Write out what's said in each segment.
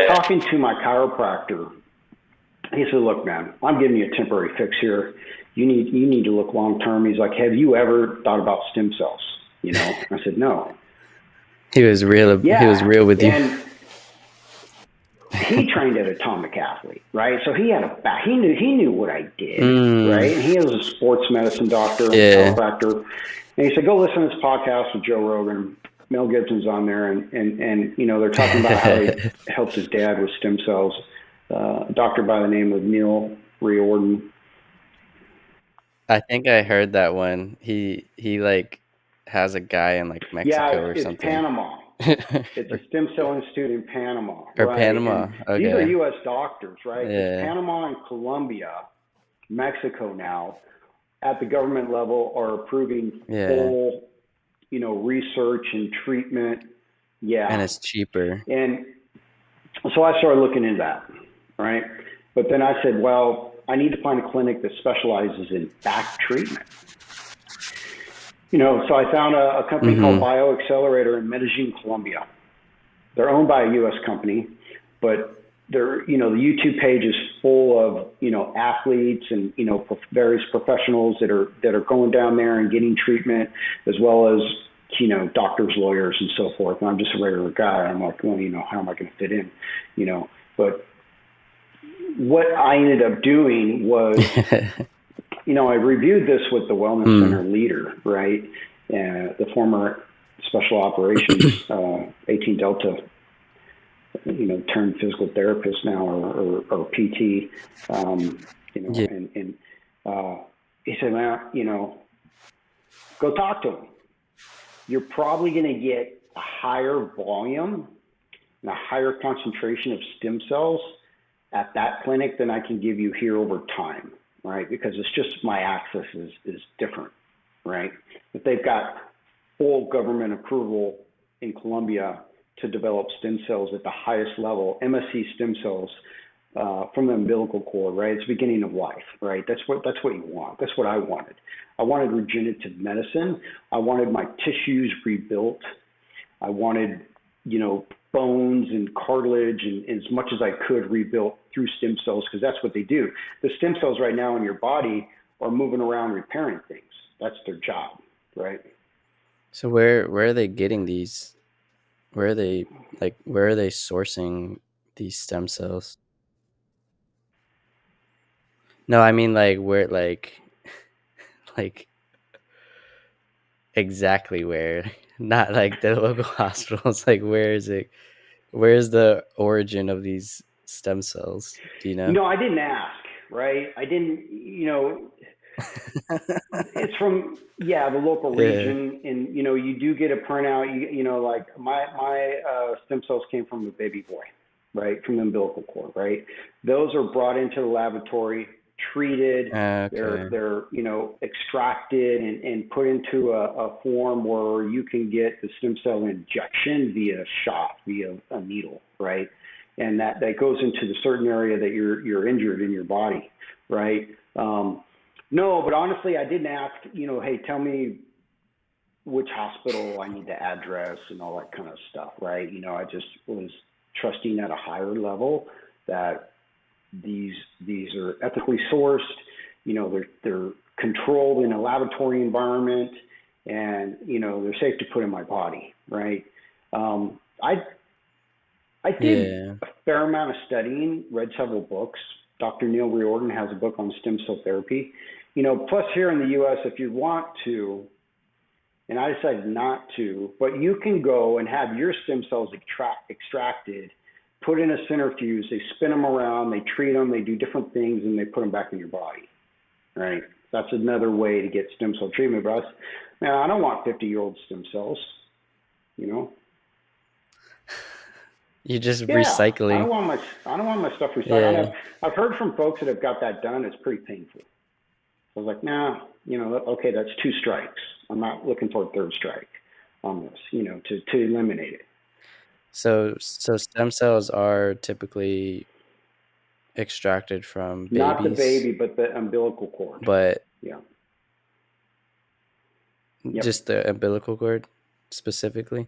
talking to my chiropractor, he said, "Look, man, I'm giving you a temporary fix here. You need to look long term." He's like, "Have you ever thought about stem cells?" I said, "No." He was real. He was Yeah, real with you. and he trained at Atomic Athlete, right? So he had a back. He knew what I did, right? And he was a sports medicine doctor, Yeah. chiropractor, and he said, "Go listen to this podcast with Joe Rogan. Mel Gibson's on there, and they're talking about how he helped his dad with stem cells. A doctor by the name of Neil Riordan." I think I heard that one. He like has a guy in like Yeah, Mexico or it's something. Panama. It's a stem cell institute in Panama, Or right? Panama. And these are Okay. U.S. doctors, right? It's Yeah. Panama and Colombia, Mexico now, at the government level, are approving Yeah. full, research and treatment. And Yeah. it's cheaper. And so I started looking into that, right? But then I said, well, I need to find a clinic that specializes in back treatment. So I found a company called BioAccelerator in Medellin, Colombia. They're owned by a U.S. company, but the YouTube page is full of athletes and various professionals that are going down there and getting treatment, as well as doctors, lawyers, and so forth. And I'm just a regular guy. I'm like, well, how am I going to fit in? But what I ended up doing was, I reviewed this with the Wellness Center leader, right? The former special operations 18 Delta, turned physical therapist now, or PT, Yeah. and he said, "Man, go talk to him. You're probably going to get a higher volume and a higher concentration of stem cells at that clinic than I can give you here over time, right? Because it's just my access is different, right? But they've got full government approval in Colombia to develop stem cells at the highest level, MSC stem cells from the umbilical cord, right? It's the beginning of life, right? That's what you want. That's what I wanted. I wanted regenerative medicine. I wanted my tissues rebuilt. I wanted, bones and cartilage and as much as I could rebuilt through stem cells, because that's what they do. The stem cells right now in your body are moving around repairing things. That's their job, right? So where are they getting these? Where are they sourcing these stem cells? No, I mean like where like exactly where. Not like the local hospitals. Like where is it? Where is the origin of these stem cells? Do you know? I didn't ask, right? I didn't, it's from, the local Yeah. region, and you do get a printout. Like my stem cells came from a baby boy, right, from the umbilical cord, right. Those are brought into the laboratory, treated. Okay. They're extracted and put into a form where you can get the stem cell injection via shot, via a needle, right, and that goes into the certain area that you're injured in your body, right. No, but honestly, I didn't ask, hey, tell me which hospital I need to address and all that kind of stuff, right? I just was trusting at a higher level that these are ethically sourced, they're controlled in a laboratory environment, and they're safe to put in my body, right? I did Yeah. a fair amount of studying, read several books. Dr. Neil Riordan has a book on stem cell therapy. Plus here in the U.S., if you want to, and I decided not to, but you can go and have your stem cells extracted, put in a centrifuge, they spin them around, they treat them, they do different things, and they put them back in your body, right? That's another way to get stem cell treatment. But man, I don't want 50-year-old stem cells, You're just Yeah, I don't recycling. want my stuff recycled. Yeah. I've heard from folks that have got that done. It's pretty painful. I was like, nah, okay, that's two strikes. I'm not looking for a third strike on this, to eliminate it. So stem cells are typically extracted from Not the babies, baby, but the umbilical cord. but Yeah. Yep. just the umbilical cord specifically.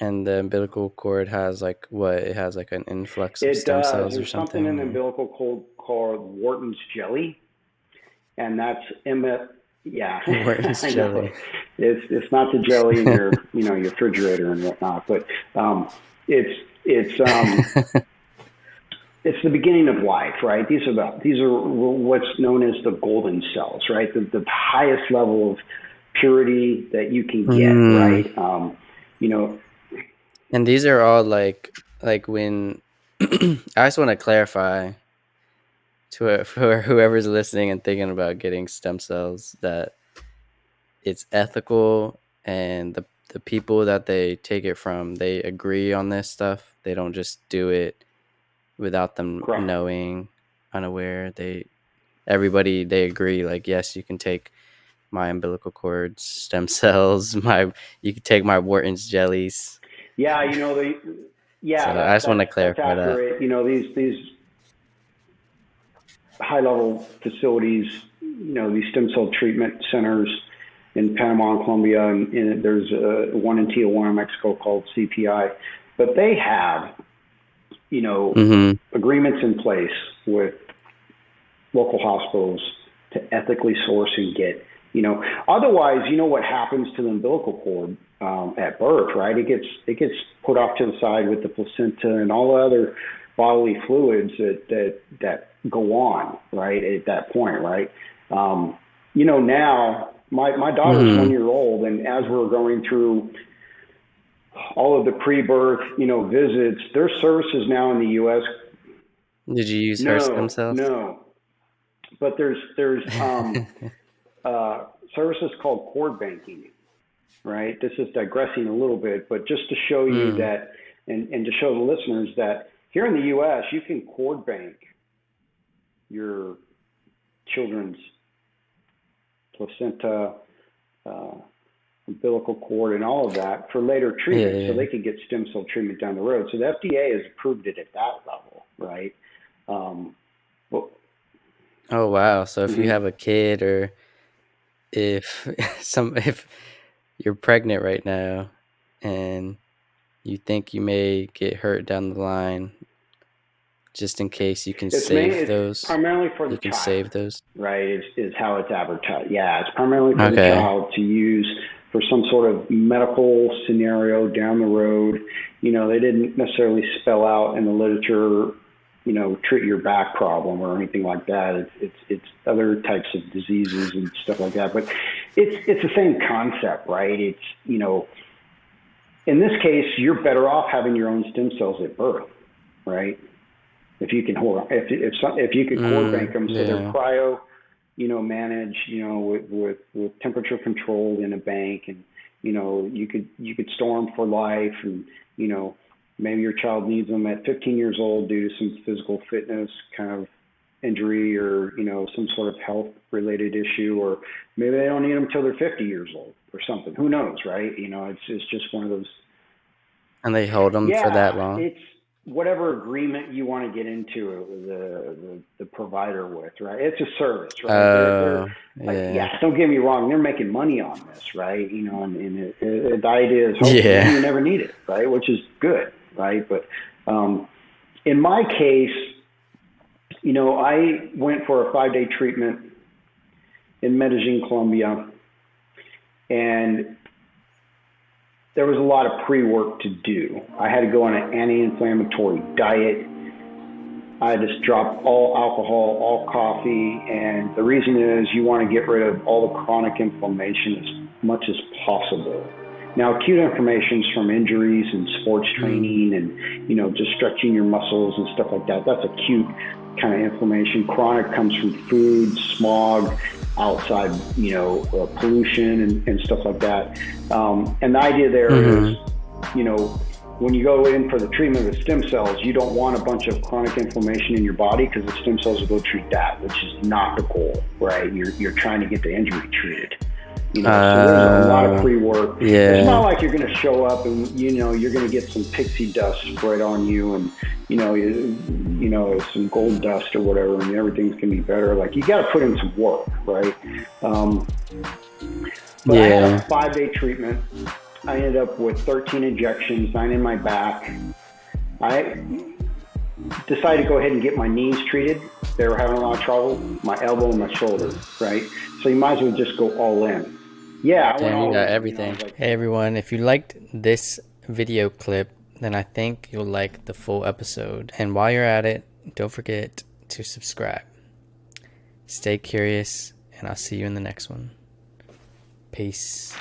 And the umbilical cord has like what? It has like an influx of It stem does. cells or There's something in something. the umbilical cord called Wharton's jelly, and that's yeah, Wharton's I know. jelly. It's not the jelly in your your refrigerator and whatnot, but it's it's it's the beginning of life, right? These are what's known as the golden cells, right? The highest level of purity that you can get, Mm. right? You know, And these are all like when I just want to clarify to for whoever's listening and thinking about getting stem cells that it's ethical, and the people that they take it from, they agree on this stuff. They don't just do it without them correct. knowing, unaware. Everybody, they agree, like, yes, you can take my umbilical cord stem cells, my you can take my Wharton's jellies. Yeah, yeah, So I just want to that's clarify that. accurate. These high level facilities, these stem cell treatment centers in Panama and Colombia, and there's one in Tijuana, Mexico called CPI, but they have Mm-hmm. agreements in place with local hospitals to ethically source and get. Otherwise, what happens to the umbilical cord at birth, right? It gets put off to the side with the placenta and all the other bodily fluids that go on, right? At that point, right? Now my daughter's Mm-hmm. 1 year old, and as we're going through all of the pre-birth, visits, there's services now in the U.S. Did you use her stem No, cells? no, but there's services called cord banking, right? This is digressing a little bit, but just to show you Mm. that, and to show the listeners that here in the U.S. you can cord bank your children's placenta, uh, umbilical cord, and all of that for later treatment, so Yeah. they could get stem cell treatment down the road. So the FDA has approved it at that level, right? Um, well, Oh wow. So if you mhm. have a kid, or if if you're pregnant right now and you think you may get hurt down the line, just in case, you can save It's those. primarily for the You can child, save those. right? Is how it's advertised. Yeah, it's primarily for the Okay. child to use for some sort of medical scenario down the road. They didn't necessarily spell out in the literature, treat your back problem or anything like that. It's other types of diseases and stuff like that. But it's the same concept, right? It's in this case, you're better off having your own stem cells at birth, right? If you can hold, if you could cord bank them, so they're Yeah. cryo, managed, with temperature controlled in a bank, and you could store them for life, and maybe your child needs them at 15 years old due to some physical fitness kind of injury, or some sort of health related issue, or maybe they don't need them until they're 50 years old or something. Who knows, right? It's just one of those. And they hold them for Yeah, that long? it's whatever agreement you want to get into the provider with, right? It's a service, right? They're Oh, like, yeah. yeah. Don't get me wrong, they're making money on this, right? And the idea is hopefully Yeah. you never need it, right? Which is good, right? But in my case, I went for a 5-day treatment in Medellin, Colombia, and there was a lot of pre-work to do. I had to go on an anti-inflammatory diet. I just dropped all alcohol, all coffee, and the reason is you want to get rid of all the chronic inflammation as much as possible. Now, acute inflammation is from injuries and sports Mm. training, and just stretching your muscles and stuff like that. That's acute kind of inflammation. Chronic comes from food, smog, outside, pollution and stuff like that. And the idea there is, Mhm. you know, when you go in for the treatment of stem cells, you don't want a bunch of chronic inflammation in your body, because the stem cells will go treat that, which is not the goal, right? You're trying to get the injury treated. So there's a lot of pre-work. It's not Yeah. like you're going to show up and you're going to get some pixie dust sprayed on you, and some gold dust or whatever, and everything's going to be better. Like, you got to put in some work, right? But I had a Yeah. 5-day treatment. I ended up with 13 injections, 9 in my back. I decided to go ahead and get my knees treated. They were having a lot of trouble, my elbow and my shoulder, right? So you might as well just go all in. Yeah, I went Damn, you all got in. You know, I everything. was like, Hey everyone, if you liked this video clip, then I think you'll like the full episode. And while you're at it, don't forget to subscribe. Stay curious, and I'll see you in the next one. Peace.